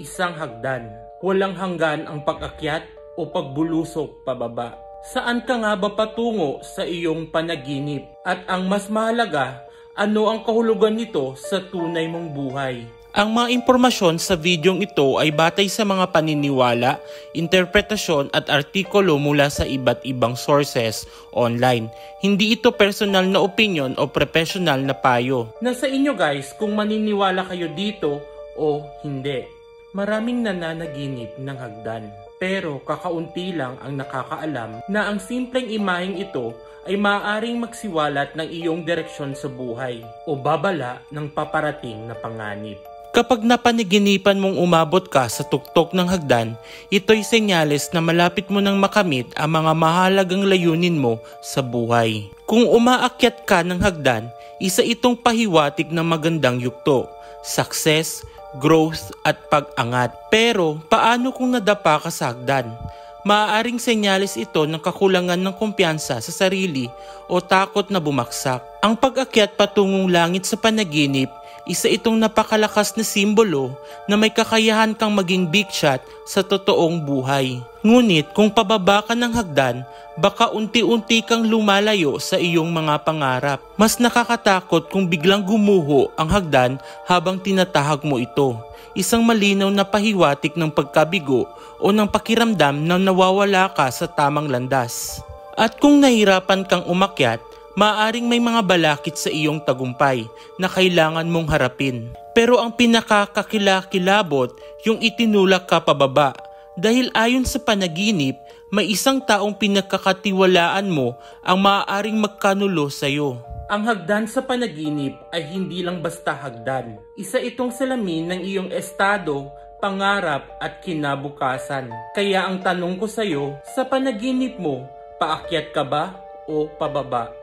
isang hagdan. Walang hanggan ang pag-akyat o pagbulusok pababa. Saan ka nga ba patungo sa iyong panaginip? At ang mas mahalaga, ano ang kahulugan nito sa tunay mong buhay? Ang mga impormasyon sa videong ito ay batay sa mga paniniwala, interpretasyon at artikulo mula sa iba't ibang sources online. Hindi ito personal na opinion o professional na payo. Nasa inyo guys kung maniniwala kayo dito o hindi. Maraming nananaginip ng hagdan. Pero kakaunti lang ang nakakaalam na ang simpleng imaheng ito ay maaaring magsiwalat ng iyong direksyon sa buhay o babala ng paparating na panganib. Kapag napanaginipan mong umabot ka sa tuktok ng hagdan, ito'y senyales na malapit mo nang makamit ang mga mahalagang layunin mo sa buhay. Kung umaakyat ka ng hagdan, isa itong pahiwatig ng magandang yugto, success, growth at pag-angat. Pero paano kung nadapa ka sa hagdan? Maaaring senyales ito ng kakulangan ng kumpiyansa sa sarili o takot na bumagsak. Ang pag-akyat patungong langit sa panaginip, isa itong napakalakas na simbolo na may kakayahan kang maging big shot sa totoong buhay. Ngunit kung pababa ka ng hagdan, baka unti-unti kang lumalayo sa iyong mga pangarap. Mas nakakatakot kung biglang gumuho ang hagdan habang tinatahak mo ito. Isang malinaw na pahiwatig ng pagkabigo o ng pakiramdam na nawawala ka sa tamang landas. At kung nahirapan kang umakyat, maaaring may mga balakid sa iyong tagumpay na kailangan mong harapin. Pero ang pinakakakilakilabot yung itinulak ka pababa. Dahil ayon sa panaginip, may isang taong pinagkakatiwalaan mo ang maaaring magkanulo sa iyo. Ang hagdan sa panaginip ay hindi lang basta hagdan. Isa itong salamin ng iyong estado, pangarap at kinabukasan. Kaya ang tanong ko sa iyo, sa panaginip mo, paakyat ka ba o pababa?